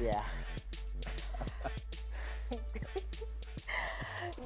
Yeah.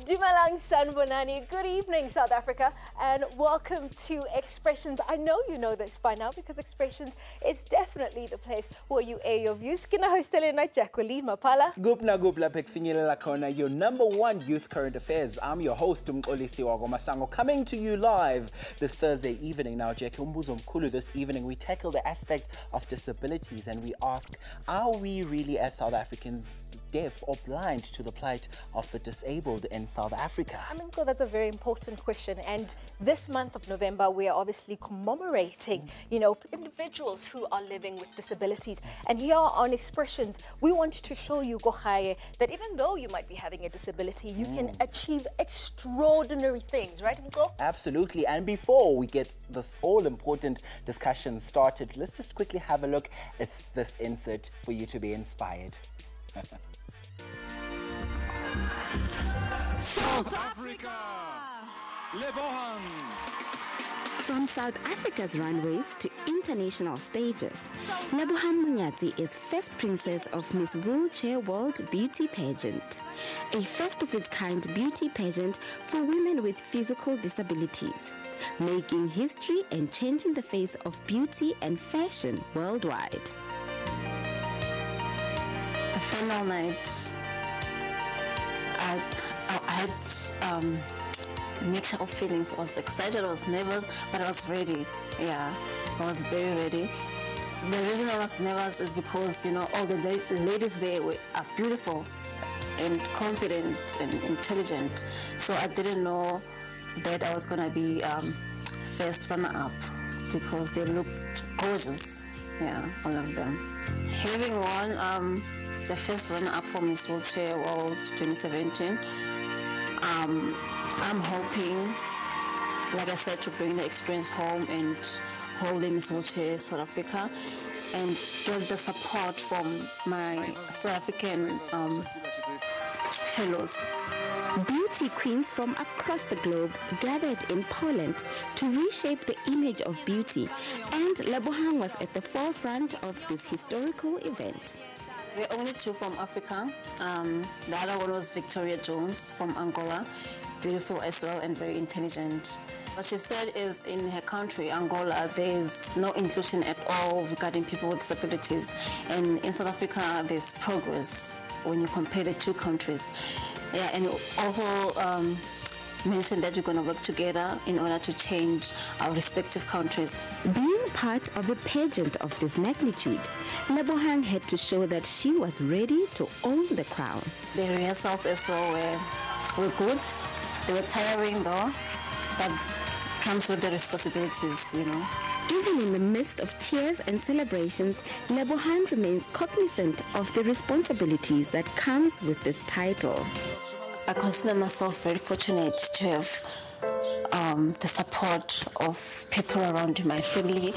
Dumalang Sanbonani, good evening South Africa and welcome to Expressions. I know you know this by now because Expressions is definitely the place where you air your views. Kina hostele na Jacqueline Mapala. Gupna Pekfingilela Kona, your #1 youth current affairs. I'm your host, Umkolisi Wagomasango, coming to you live this Thursday evening. Now, Jackie Umbuzo Mkulu, this evening we tackle the aspect of disabilities and we ask, are we really as South Africans deaf or blind to the plight of the disabled in South Africa? I mean, that's a very important question. And this month of November, we are obviously commemorating, individuals who are living with disabilities. And here on Expressions, we want to show you, Gohaye, that even though you might be having a disability, you can achieve extraordinary things, right, Mko? Absolutely. And before we get this all-important discussion started, let's just quickly have a look at this insert for you to be inspired. South Africa! Lebohang! From South Africa's runways to international stages, Lebohang Munyati is first princess of Miss Wheelchair World Beauty Pageant, a first-of-its-kind beauty pageant for women with physical disabilities, making history and changing the face of beauty and fashion worldwide. The final night, I had a mixture of feelings. I was excited, I was nervous, but I was ready. Yeah, I was very ready. The reason I was nervous is because, all the ladies there are beautiful and confident and intelligent. So I didn't know that I was going to be first runner-up because they looked gorgeous. Yeah, all of them. Having won the first runner-up for Miss Wheelchair World 2017, I'm hoping, like I said, to bring the experience home and hold the Miss Wheelchair South Africa and get the support from my South African fellows. Beauty queens from across the globe gathered in Poland to reshape the image of beauty, and Lebohang was at the forefront of this historical event. We're only two from Africa. The other one was Victoria Jones from Angola, beautiful as well and very intelligent. What she said is in her country, Angola, there is no inclusion at all regarding people with disabilities. And in South Africa, there's progress when you compare the two countries. Yeah, and also mentioned that we're going to work together in order to change our respective countries. Being part of a pageant of this magnitude, Lebohang had to show that she was ready to own the crown. The rehearsals as well were good. They were tiring though, but comes with the responsibilities, Even in the midst of cheers and celebrations, Lebohang remains cognizant of the responsibilities that comes with this title. I consider myself very fortunate to have the support of people around my family,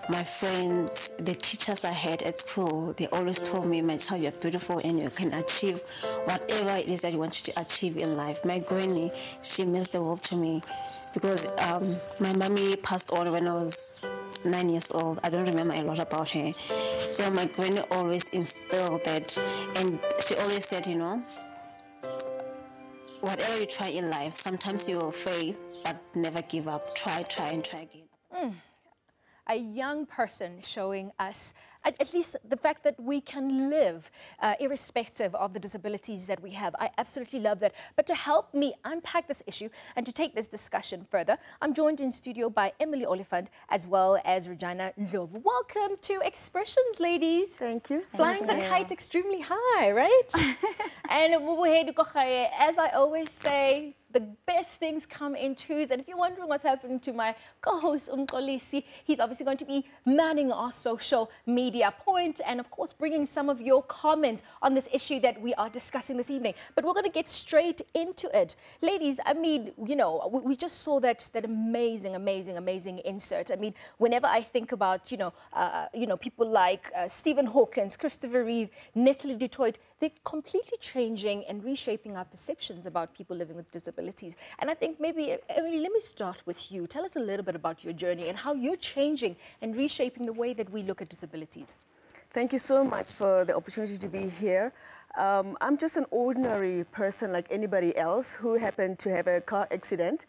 my friends, the teachers I had at school. They always told me, my child, you're beautiful and you can achieve whatever it is that you want to achieve in life. My granny, she means the world to me because my mommy passed on when I was 9 years old. I don't remember a lot about her. So my granny always instilled that, and she always said, whatever you try in life, sometimes you will fail, but never give up. Try, and try again. A young person showing us at least the fact that we can live irrespective of the disabilities that we have. I absolutely love that. But to help me unpack this issue and to take this discussion further, I'm joined in studio by Emily Oliphant as well as Regina Ndlovu. Welcome to Expressions, ladies. Thank you. Flying the kite extremely high, right? And as I always say, the best things come in twos. And if you're wondering what's happening to my co-host, Umkolisi, he's obviously going to be manning our social media point and, of course, bringing some of your comments on this issue that we are discussing this evening. But we're going to get straight into it. Ladies, I mean, we just saw that amazing insert. I mean, whenever I think about, people like Stephen Hawkins, Christopher Reeve, Natalie Detroit, they're completely changing and reshaping our perceptions about people living with disabilities. And I think maybe, Emily, let me start with you. Tell us a little bit about your journey and how you're changing and reshaping the way that we look at disabilities. Thank you so much for the opportunity to be here. I'm just an ordinary person like anybody else who happened to have a car accident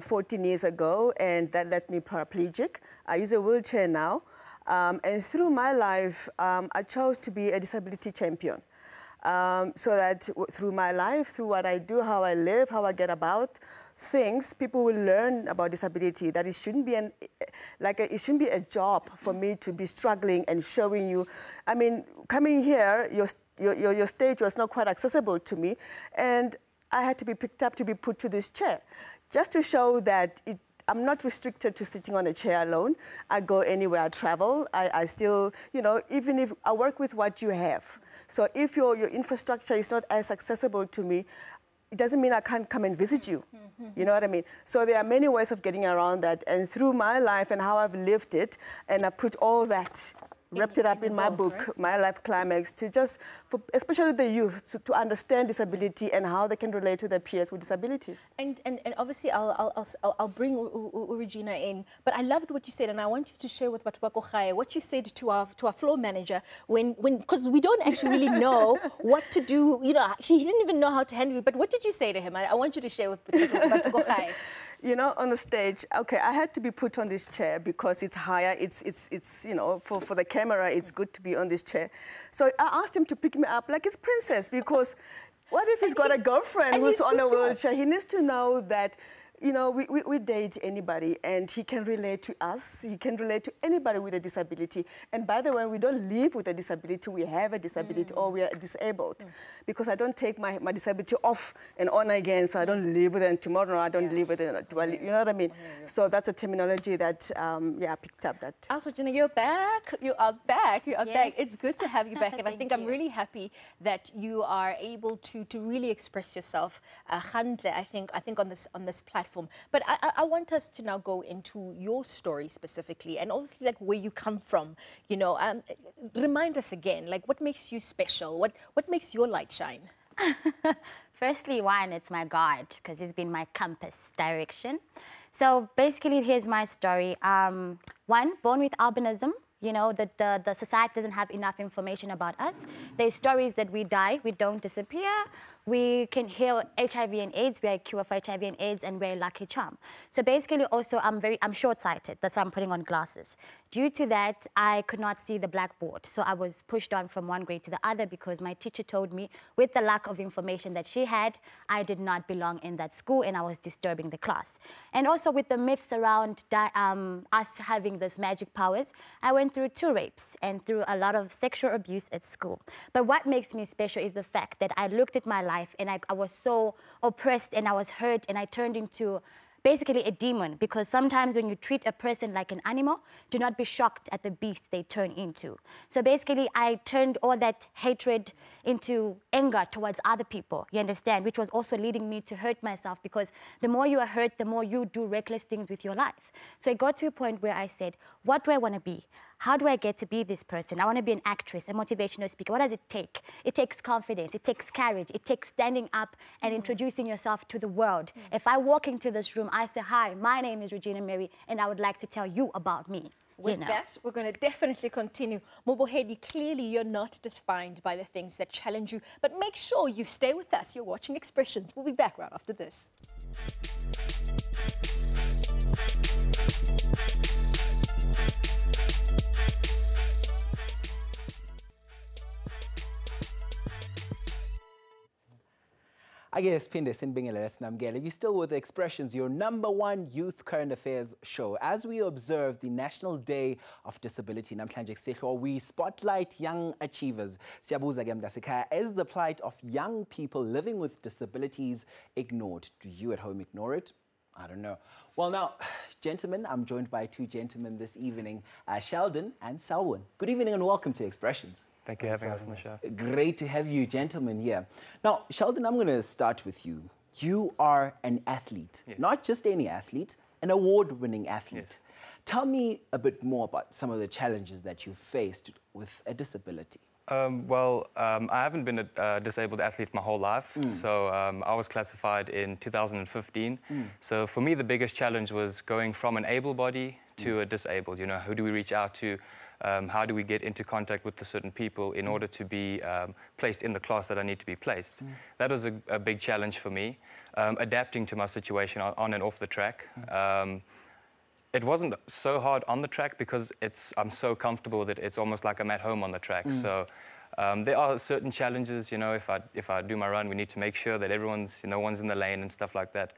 14 years ago, and that left me paraplegic. I use a wheelchair now. And through my life, I chose to be a disability champion. So that through my life, through what I do, how I live, how I get about things, people will learn about disability, that it shouldn't be it shouldn't be a job for me to be struggling and showing you. I mean, coming here, your stage was not quite accessible to me, and I had to be picked up to be put to this chair, just to show that I'm not restricted to sitting on a chair alone. I go anywhere I travel. I still, you know, even if I work with what you have. So if your infrastructure is not as accessible to me, it doesn't mean I can't come and visit you. You know what I mean? So there are many ways of getting around that. And through my life and how I've lived it, and I put all that, wrapped it up in my book, right? My Life Climax, to just, especially the youth, to understand disability and how they can relate to their peers with disabilities. And obviously I'll bring Regina in, but I loved what you said, and I want you to share with what you said to our floor manager because we don't actually really know what to do. You know, he didn't even know how to handle it. But what did you say to him? I want you to share with Batukokhaya. You know, on the stage, okay, I had to be put on this chair because it's higher. It's you know, for the camera, it's good to be on this chair. So I asked him to pick me up like it's Princess, because what if he's got a girlfriend who's on a wheelchair? He needs to know that, you know, we date anybody, and he can relate to us. He can relate to anybody with a disability. And by the way, we don't live with a disability. We have a disability, or we are disabled. Because I don't take my disability off and on again, so I don't live with it, and tomorrow I don't live with it. You know what I mean? So that's a terminology that, I picked up that. Also, Gina, you're back. You are back. You are Yes. back. It's good to have you back. And I Thank think I'm you. really happy that you are able to really express yourself, Handle, I think on this platform. But I want us to now go into your story specifically, and obviously like where you come from. You know, remind us again, like what makes you special? What makes your light shine? Firstly, one, it's my God, because he's been my compass direction. So basically, here's my story. One, born with albinism. You know, that the society doesn't have enough information about us. There's stories that we die, we don't disappear. We can heal HIV and AIDS, we are a cure for HIV and AIDS, and we're a lucky charm. So basically also, I'm short-sighted, that's why I'm putting on glasses. Due to that, I could not see the blackboard. So I was pushed on from one grade to the other because my teacher told me, with the lack of information that she had, I did not belong in that school and I was disturbing the class. And also with the myths around us having this magic powers, I went through 2 rapes and through a lot of sexual abuse at school. But what makes me special is the fact that I looked at my life and I was so oppressed and I was hurt and I turned into basically a demon, because sometimes when you treat a person like an animal, do not be shocked at the beast they turn into. So basically, I turned all that hatred into anger towards other people, you understand, which was also leading me to hurt myself, because the more you are hurt, the more you do reckless things with your life. So it got to a point where I said, what do I want to be? How do I get to be this person? I want to be an actress, a motivational speaker. What does it take? It takes confidence. It takes courage. It takes standing up and introducing yourself to the world. If I walk into this room, I say, hi, my name is Regina Mary, and I would like to tell you about me. With that, we're going to definitely continue. Mobohedi, clearly you're not defined by the things that challenge you, but make sure you stay with us. You're watching Expressions. We'll be back right after this. I guess Pinde Sinbingele Namgele, you still with Expressions, your #1 youth current affairs show. As we observe the National Day of Disability, we spotlight young achievers. Is the plight of young people living with disabilities ignored? Do you at home ignore it? I don't know. Well, now, gentlemen, I'm joined by 2 gentlemen this evening, Sheldon and Selwyn. Good evening and welcome to Expressions. Thank you for having us on the show. Great to have you gentlemen here. Now, Sheldon, I'm going to start with you. You are an athlete, yes. Not just any athlete, an award-winning athlete. Yes. Tell me a bit more about some of the challenges that you've faced with a disability. I haven't been a disabled athlete my whole life, so I was classified in 2015. So for me, the biggest challenge was going from an able body to a disabled. You know, who do we reach out to? How do we get into contact with the certain people in order to be placed in the class that I need to be placed? That was a big challenge for me, adapting to my situation on and off the track. It wasn't so hard on the track because I'm so comfortable that it's almost like I'm at home on the track. So there are certain challenges, you know, if I do my run, we need to make sure that everyone's, no one's in the lane and stuff like that.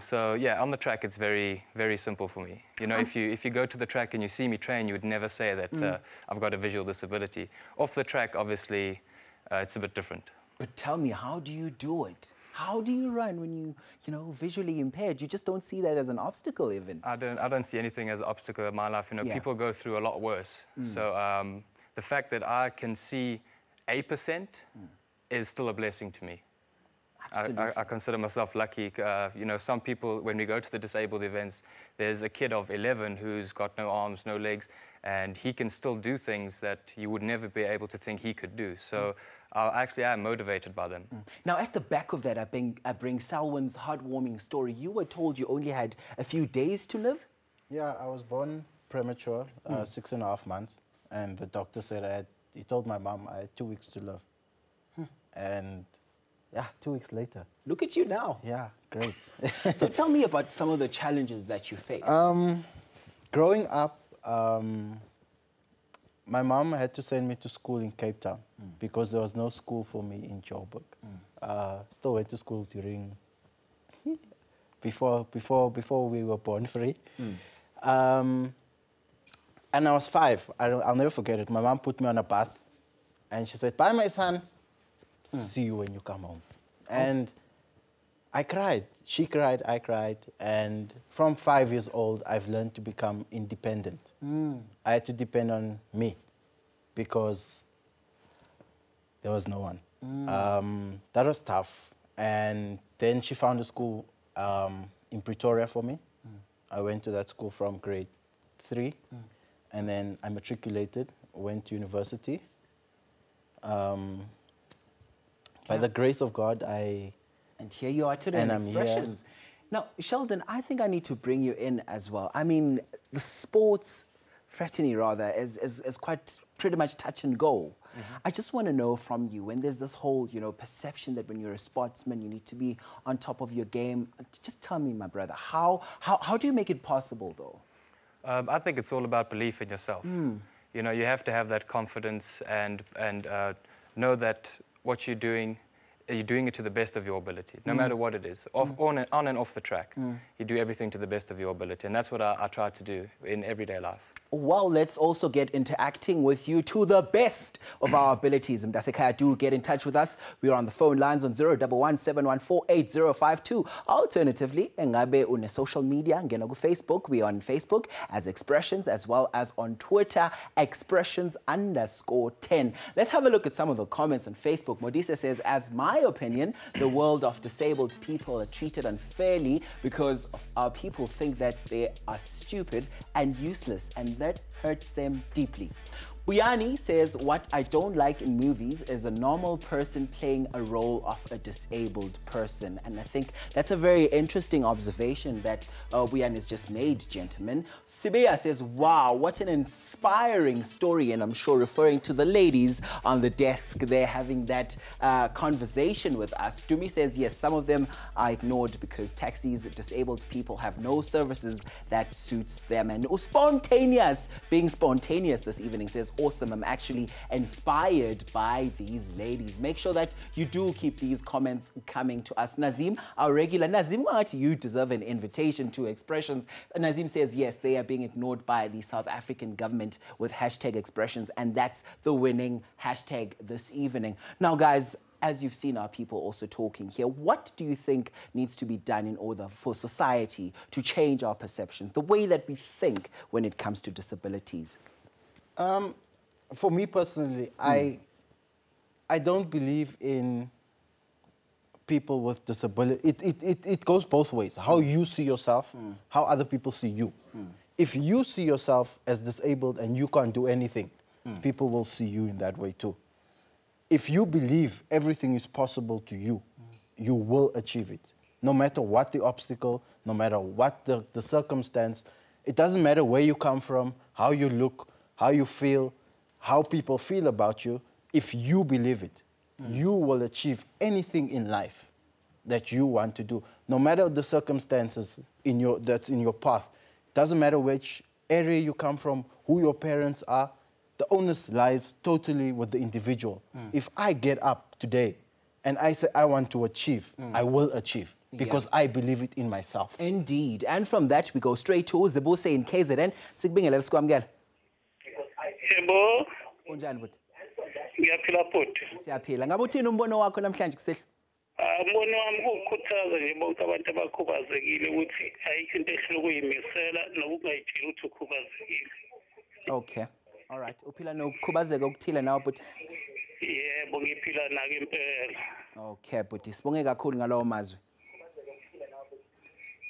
So yeah, on the track, it's very, very simple for me. You know, if you go to the track and you see me train, you would never say that I've got a visual disability. Off the track, obviously, it's a bit different. But tell me, how do you do it? How do you run when you know, visually impaired? You just don't see that as an obstacle even. I don't see anything as an obstacle in my life. You know, people go through a lot worse. So the fact that I can see 8% is still a blessing to me. I consider myself lucky. You know, some people, when we go to the disabled events, there's a kid of 11 who's got no arms, no legs, and he can still do things that you would never be able to think he could do. So actually, I am motivated by them. Now, at the back of that, I bring Selwyn's heartwarming story. You were told you only had a few days to live? Yeah, I was born premature, 6.5 months, and the doctor said he told my mom I had 2 weeks to live. And yeah, 2 weeks later. Look at you now. Yeah, great. So tell me about some of the challenges that you face. Growing up, my mom had to send me to school in Cape Town because there was no school for me in Joburg. Still went to school during before we were born free. And I was 5. I'll never forget it. My mom put me on a bus, and she said, "Bye, my son. See you when you come home." And I cried. She cried, I cried. And from 5 years old, I've learned to become independent. I had to depend on me because there was no one. That was tough. And then she found a school in Pretoria for me. I went to that school from grade 3. And then I matriculated, went to university. By the grace of God, And here you are today in Expressions. Now, Sheldon, I think I need to bring you in as well. I mean, the sports fraternity, rather, is quite pretty much touch and go. I just want to know from you, when there's this whole, you know, perception that when you're a sportsman, you need to be on top of your game. Just tell me, my brother, how do you make it possible, though? I think it's all about belief in yourself. You know, you have to have that confidence and know that what you're doing it to the best of your ability, no matter what it is, on and off the track. You do everything to the best of your ability, and that's what I try to do in everyday life. Well, let's also get into acting with you to the best of our abilities. Mdasekhaya, do get in touch with us. We are on the phone lines on 011-714-8052. Alternatively, engabe une social media, ngena ku Facebook. We are on Facebook as Expressions, as well as on Twitter, Expressions_10. Let's have a look at some of the comments on Facebook. Modisa says, as my opinion, the world of disabled people are treated unfairly because our people think that they are stupid and useless, and that hurts them deeply. Uyani says, what I don't like in movies is a normal person playing a role of a disabled person. And I think that's a very interesting observation that Uyani has just made, gentlemen. Sibeya says, wow, what an inspiring story. And I'm sure referring to the ladies on the desk there having that conversation with us. Dumi says, yes, some of them are ignored because taxis, disabled people have no services that suits them. And Spontaneous, being spontaneous this evening, says, awesome. I'm actually inspired by these ladies. Make sure that you do keep these comments coming to us. Nazim, our regular Nazim, you deserve an invitation to Expressions. Nazim says, yes, they are being ignored by the South African government with #Expressions, and that's the winning hashtag this evening. Now, guys, as you've seen our people also talking here, what do you think needs to be done in order for society to change our perceptions, the way that we think when it comes to disabilities? For me personally, I don't believe in people with disability. It goes both ways. How you see yourself, how other people see you. If you see yourself as disabled and you can't do anything, people will see you in that way too. If you believe everything is possible to you, you will achieve it. No matter what the obstacle, no matter what the circumstance, it doesn't matter where you come from, how you look, how you feel, how people feel about you, if you believe it, you will achieve anything in life that you want to do, no matter the circumstances that's in your path. Doesn't matter which area you come from, who your parents are, the onus lies totally with the individual. If I get up today and I say I want to achieve, I will achieve, because I believe it in myself. Indeed. And from that, we go straight to Zibuse in KZN. Sigbingele, let's go, Amgel. Yebo, Unjani buti? ngiyaphila futhi. Siyaphila. Ngabe uthini umbono wakho namhlanje kusihlwa? Umbono wami ukukhuthaza nje bonke abantu abakhubazekile ukuthi ayikho into ehlule ukuyimisela nokungayitsheli ukuthi ukhubazekile. Okay. All right. Uphila nokukhubazeka okuthile nawe buti? Yebo, ngiphila nako impela. Okay, buti. Sibonge kakhulu ngalawo mazwi.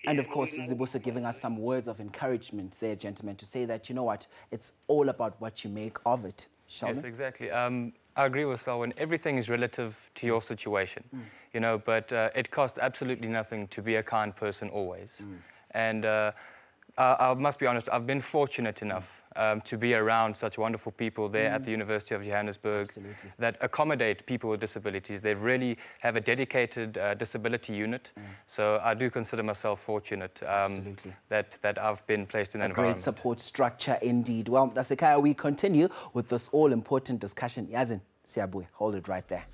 And of course, Zibuse giving us some words of encouragement there, gentlemen, to say that, you know what, it's all about what you make of it. Shall Yes, we? exactly. I agree with Selwyn. Everything is relative to your situation, you know, but it costs absolutely nothing to be a kind person always. And I must be honest, I've been fortunate enough to be around such wonderful people there at the University of Johannesburg that accommodate people with disabilities. They really have a dedicated disability unit. So I do consider myself fortunate that I've been placed in that environment. Great support structure indeed. Well, Dasekaya, we continue with this all-important discussion. Yazin, Siabwe, hold it right there.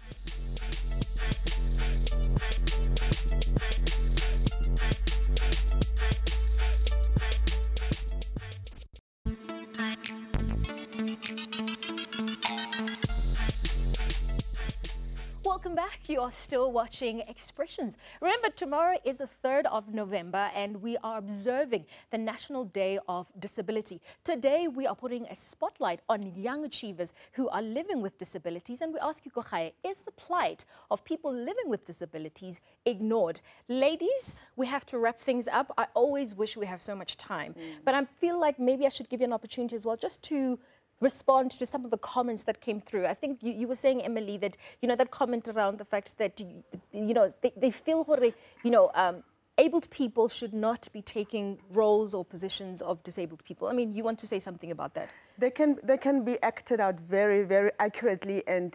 Welcome back. You are still watching Expressions. Remember, tomorrow is the 3rd of November and we are observing the National Day of Disability. Today, we are putting a spotlight on young achievers who are living with disabilities. And we ask you, Kochaye, is the plight of people living with disabilities ignored? Ladies, we have to wrap things up. I always wish we have so much time, but I feel like maybe I should give you an opportunity as well just to respond to some of the comments that came through. I think you were saying, Emily, that, you know, that comment around the fact that, you know, they feel, you know, abled people should not be taking roles or positions of disabled people. I mean, you want to say something about that? They can be acted out very, very accurately and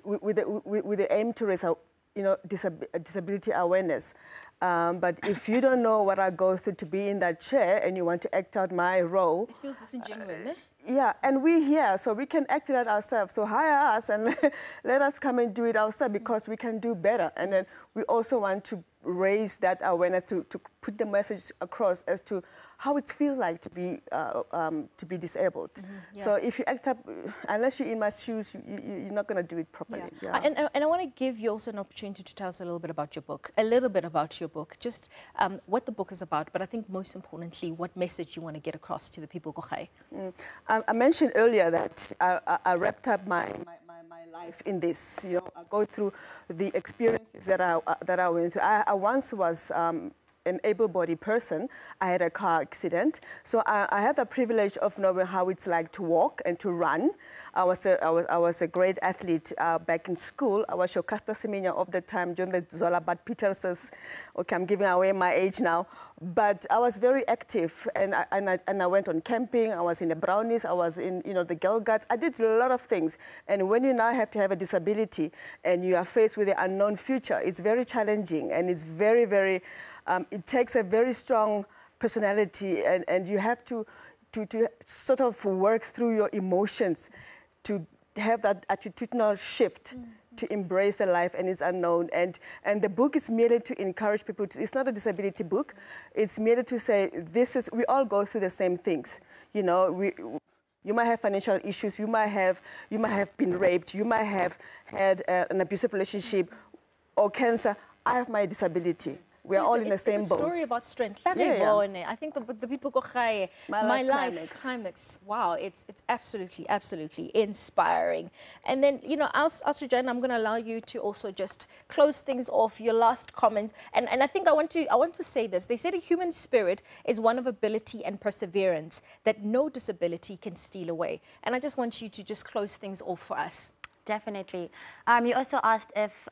with the aim to raise, you know, disability awareness. But if you don't know what I go through to be in that chair and you want to act out my role... It feels disingenuous, yeah, and we're here, so we can act it out ourselves. So hire us and let us come and do it ourselves, because we can do better. And then we also want to raise that awareness, to put the message across as to how it feels like to be disabled. Yeah. So if you act up, unless you're in my shoes, you're not going to do it properly. Yeah. And I want to give you also an opportunity to tell us a little bit about your book, just what the book is about, but I think most importantly, what message you want to get across to the people, Kochaye. I mentioned earlier that I wrapped up my life in this. You know, I go through the experiences that I went through. I once was an able-bodied person. I had a car accident, so I had the privilege of knowing how it's like to walk and to run. I was a great athlete back in school. I was Shokasta Semenya of the time, during the Zola Bad Peters's. Okay, I'm giving away my age now, but I was very active, and I went on camping. I was in the Brownies. I was in, you know, the Girl Guides. I did a lot of things, and when you now have to have a disability and you are faced with the unknown future, it's very challenging, and it's very, very. It takes a very strong personality, and you have to sort of work through your emotions to have that attitudinal shift to embrace the life and its unknown. And the book is merely to encourage people. It's not a disability book. It's merely to say, we all go through the same things. You know, you might have financial issues. You might have been raped. You might have had an abusive relationship or cancer. I have my disability. We are all in the same boat. It's a story about strength. I think the people go high. My life climax. Wow, it's absolutely, absolutely inspiring. And then, you know, Regina, I'm going to allow you to also just close things off. Your last comments, and I think I want to say this. They said a human spirit is one of ability and perseverance that no disability can steal away. And I just want you to just close things off for us. Definitely. You also asked if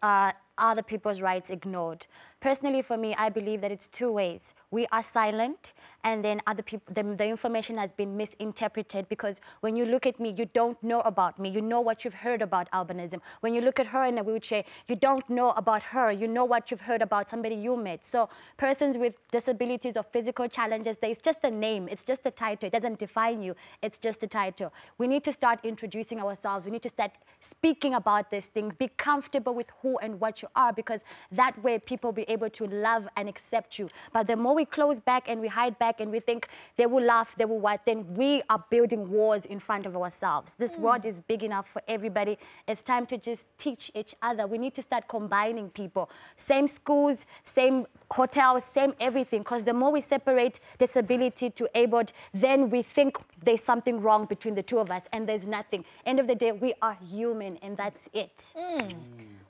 other people's rights ignored. Personally, for me, I believe that it's two ways. We are silent, and then other people, the information has been misinterpreted, because when you look at me, you don't know about me. You know what you've heard about albinism. When you look at her in a wheelchair, you don't know about her. You know what you've heard about somebody you met. So persons with disabilities or physical challenges, it's just a name. It's just a title. It doesn't define you. It's just a title. We need to start introducing ourselves. We need to start speaking about these things. Be comfortable with who and what you are, because that way people will be able to love and accept you. But the more we close back and we hide back and we think they will laugh, they will what, then we are building walls in front of ourselves. This world is big enough for everybody. It's time to just teach each other. We need to start combining people. Same schools, same hotels, same everything, because the more we separate disability to abled, then we think there's something wrong between the two of us, and there's nothing. End of the day, we are human, and that's it.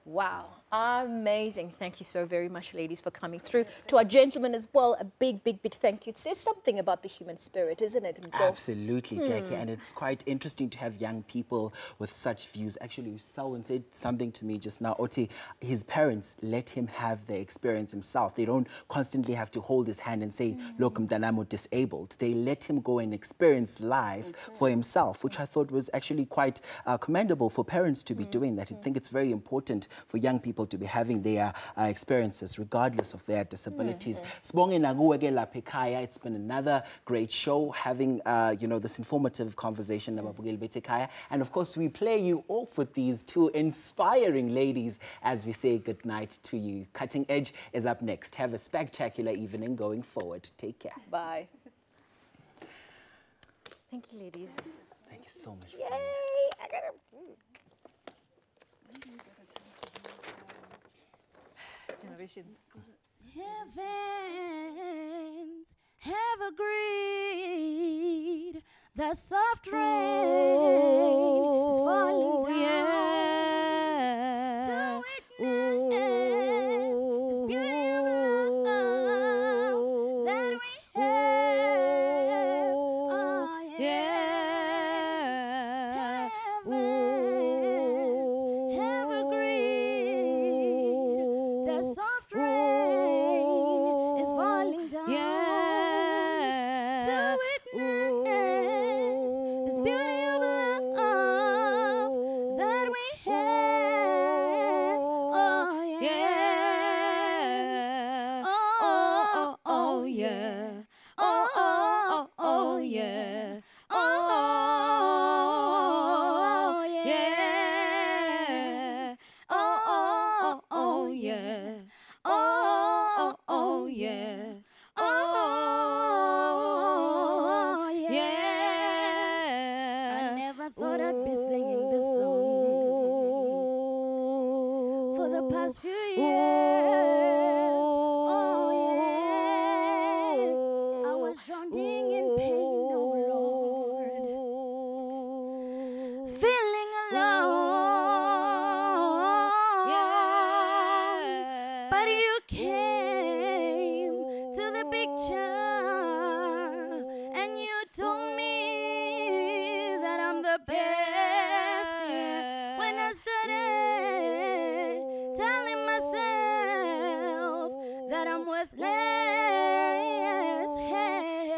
Wow, amazing. Thank you so very much, ladies, for coming through. To our gentlemen as well, a big, big, big thank you. It says something about the human spirit, isn't it? Absolutely, Jackie. And it's quite interesting to have young people with such views. Actually, Selwyn said something to me just now. Oti, his parents let him have the experience himself. They don't constantly have to hold his hand and say, look, Mdanamo disabled. They let him go and experience life for himself, which I thought was actually quite commendable for parents to be doing that. I think it's very important for young people to be having their experiences regardless of their disabilities. Sibonge nakuwe ke lapha ekhaya. It's been another great show, having you know, this informative conversation nababukeli bethu ekhaya. And of course, we play you off with these two inspiring ladies as we say good night to you. Cutting Edge is up next. Have a spectacular evening going forward. Take care. Bye. Thank you, ladies. Thank you so much. Yay! I gotta... Generations. Heavens have agreed that soft rain is falling down to witness this beauty of love that we have. Oh, yeah. Heavens have agreed that soft rain is falling down to witness this beauty of love that we have. Oh, yeah. Oh, oh, oh, yeah. Oh, oh, oh, yeah. Oh, yeah. Oh, oh, yeah. Oh, oh, yeah. Oh, yeah. I never thought I'd be singing this song for the past few years. Oh, yeah. I was drowning in pain, oh Lord. Feeling alone. Yeah. But you came to the picture and you told me that I'm the best. When I started telling myself that I'm worthless.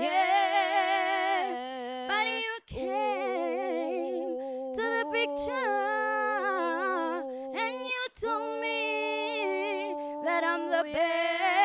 Yeah. But you came to the picture and you told me that I'm the best.